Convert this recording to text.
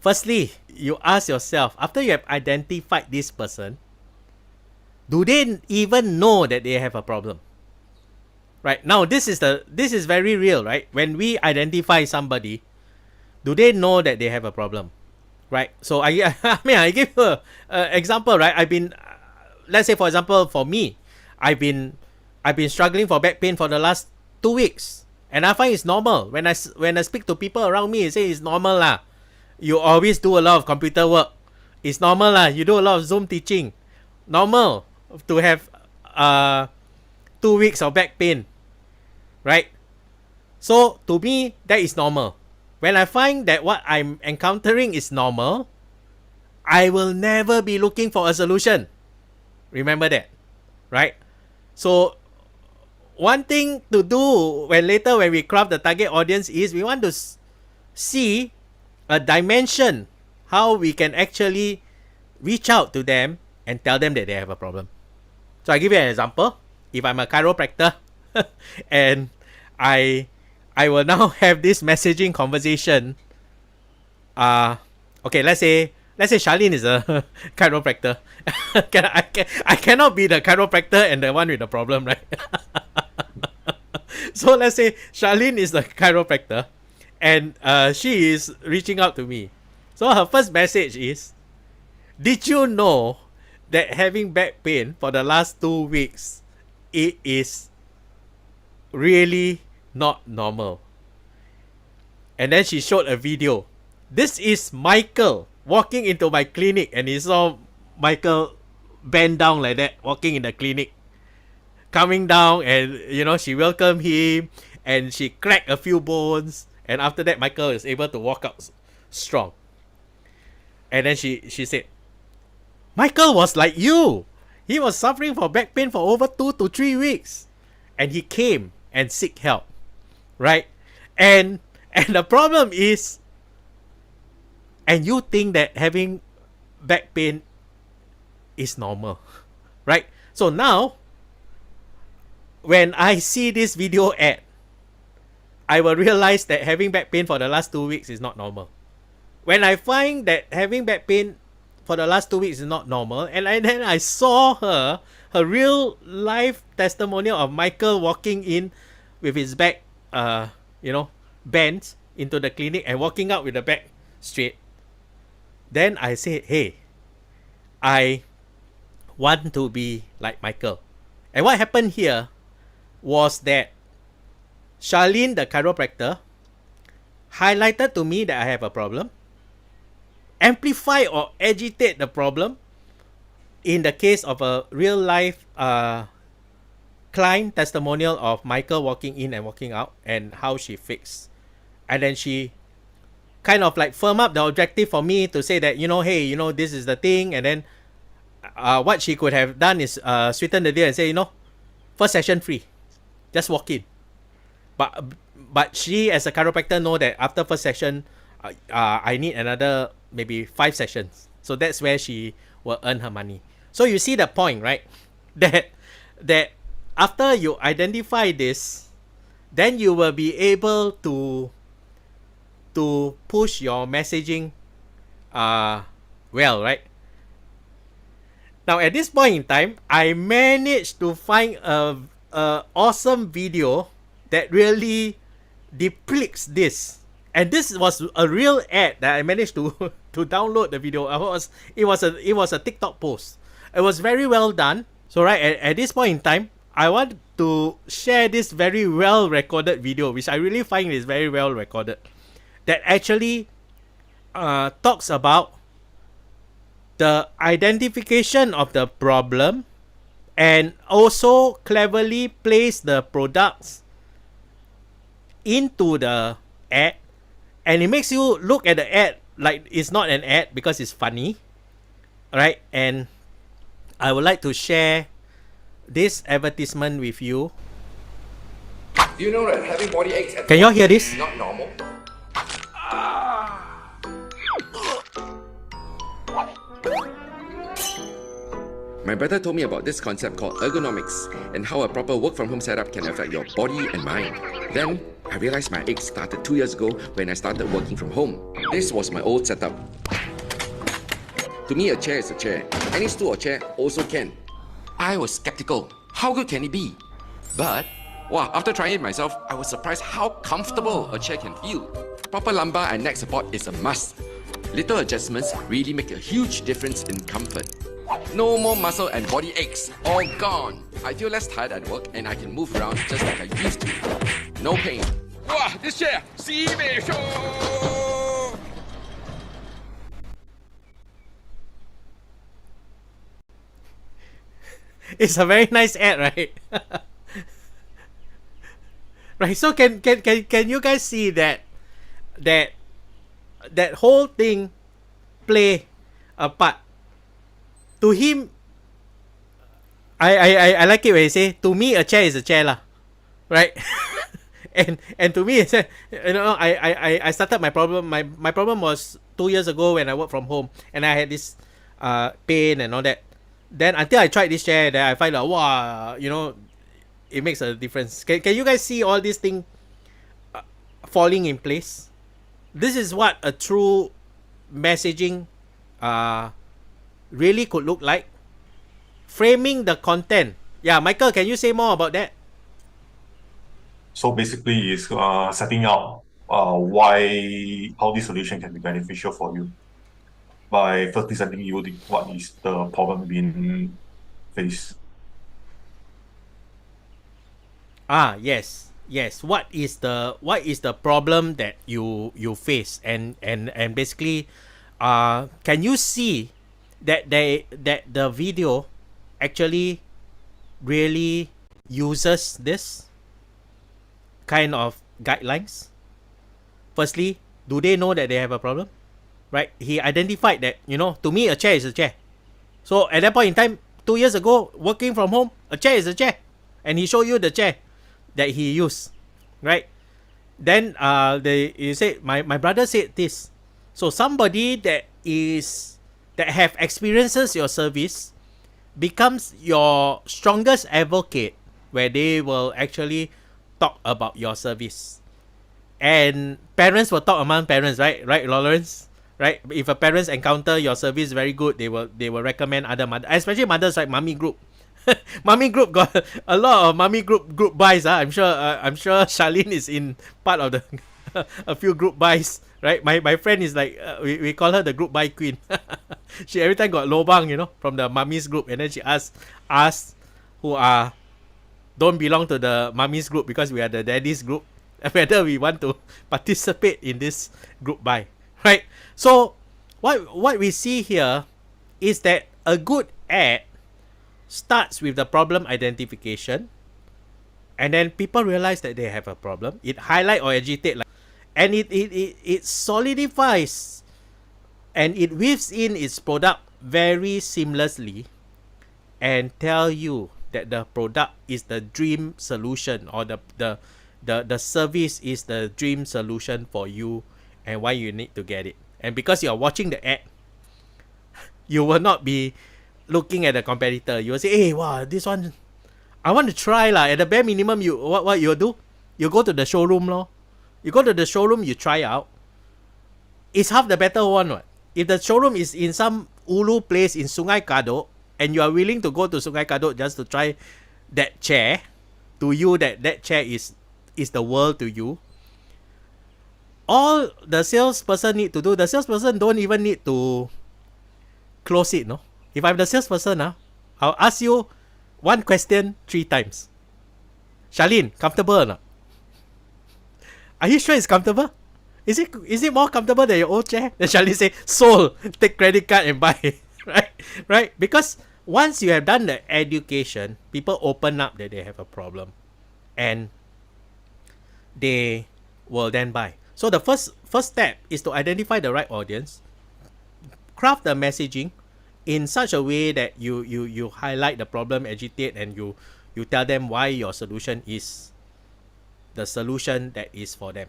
firstly, you ask yourself, after you have identified this person, do they even know that they have a problem? Right? Now, this is very real, right? When we identify somebody, do they know that they have a problem? Right? So I give you an example, right? Let's say for example, for me, I've been struggling for back pain for the last 2 weeks, and I find it's normal. When I speak to people around me, they say it's normal lah. You always do a lot of computer work. It's normal lah. You do a lot of Zoom teaching. Normal to have 2 weeks of back pain, right? So to me, that is normal. When I find that what I'm encountering is normal, I will never be looking for a solution. Remember that, right? So one thing to do when we craft the target audience is we want to see a dimension how we can actually reach out to them and tell them that they have a problem. So I give you an example. If I'm a chiropractor and I will now have this messaging conversation. Okay, let's say Charlene is a chiropractor. I cannot be the chiropractor and the one with the problem, right? So let's say Charlene is the chiropractor and she is reaching out to me. So her first message is, did you know that having back pain for the last 2 weeks, it is really not normal? And then she showed a video. This is Michael walking into my clinic, and he saw Michael bend down like that, walking in the clinic, coming down, and she welcomed him and she cracked a few bones, and after that Michael is able to walk out strong. And then she said, Michael was like you. He was suffering from back pain for over 2 to 3 weeks, and he came and seek help, right? And the problem is, and you think that having back pain is normal, right? So now, when I see this video ad, I will realize that having back pain for the last 2 weeks is not normal. When I find that having back pain for the last 2 weeks is not normal, and then I saw her real life testimonial of Michael walking in with his back, bent into the clinic and walking out with the back straight, then I said, hey, I want to be like Michael. And what happened here was that Charlene, the chiropractor, highlighted to me that I have a problem, amplify or agitate the problem in the case of a real life client testimonial of Michael walking in and walking out and how she fixed. And then she kind of like firm up the objective for me to say that, hey, this is the thing. And then what she could have done is sweeten the deal and say, first session free, just walk in. But she as a chiropractor know that after first session, I need another maybe 5 sessions. So that's where she will earn her money. So you see the point, right? That after you identify this, then you will be able to push your messaging well, right? Now at this point in time, I managed to find a awesome video that really depicts this. And this was a real ad that I managed to download the video. It was a TikTok post. It was very well done. So right at this point in time, I want to share this very well recorded video, which I really find is very well recorded, that actually talks about the identification of the problem and also cleverly place the products into the ad. And it makes you look at the ad like it's not an ad because it's funny, right? And I would like to share this advertisement with you. Do you know that having body aches at Can you all hear this? is not normal? My brother told me about this concept called ergonomics and how a proper work from home setup can affect your body and mind. Then, I realized my aches started 2 years ago when I started working from home. This was my old setup. To me, a chair is a chair. Any stool or chair also can. I was skeptical. How good can it be? But, wow, after trying it myself, I was surprised how comfortable a chair can feel. Proper lumbar and neck support is a must. Little adjustments really make a huge difference in comfort. No more muscle and body aches, all gone. I feel less tired at work and I can move around just like I used to. No pain. Wow, this chair! Sibei show! It's a very nice ad, right? Right. So can you guys see that whole thing play a part? To him, I like it when he say, to me a chair is a chair lah, right? and to me, it's, you know, I started my problem. My problem was 2 years ago when I worked from home and I had this pain and all that. Then until I tried this chair, then I find out, wow, you know, it makes a difference. Can you guys see all these things falling in place? This is what a true messaging really could look like. Framing the content. Yeah, Michael, can you say more about that? So basically, it's setting out how this solution can be beneficial for you by first presenting you what is the problem being faced. Yes. What is the problem that you face, and basically, can you see that the video actually really uses this kind of guidelines? Firstly, do they know that they have a problem? Right? He identified that, you know, to me a chair is a chair. So at that point in time, 2 years ago, working from home, a chair is a chair, and he showed you the chair that he used, right? Then you say my brother said this. So somebody that have experiences your service becomes your strongest advocate, where they will actually talk about your service. And parents will talk among parents, right, Lawrence? Right? If a parents encounter your service very good, they will recommend other mothers, especially mothers, like mommy group. Mommy group got a lot of mommy group buys. I'm sure Charlene is in part of the a few group buys, right? My friend is like, we call her the group buy queen. She every time got lobang, you know, from the mummies group, and then she asks us who don't belong to the mummies group, because we are the daddies group, whether we want to participate in this group buy, right? So what we see here is that a good ad starts with the problem identification, and then people realize that they have a problem. It highlight or agitate, and it solidifies, and it weaves in its product very seamlessly, and tell you that the product is the dream solution, or the service is the dream solution for you, and why you need to get it. And because you are watching the ad, you will not be looking at the competitor. You will say, hey, wow, this one I want to try lah. At the bare minimum, you what you'll do? You go to the showroom lor. You go to the showroom, you try out. It's half the better one, what? If the showroom is in some ulu place in Sungai Kadut, and you are willing to go to Sungai Kadut just to try that chair, to you that chair is the world to you. All the salesperson need to do, the salesperson don't even need to close it, no? If I'm the salesperson, I'll ask you one question 3 times. Charlene, comfortable or not? Are you sure it's comfortable? Is it more comfortable than your old chair? Then Charlene say, sold, take credit card and buy. Right? Because once you have done the education, people open up that they have a problem, and they will then buy. So the first step is to identify the right audience, craft the messaging in such a way that you highlight the problem, agitate, and you tell them why your solution is the solution that is for them.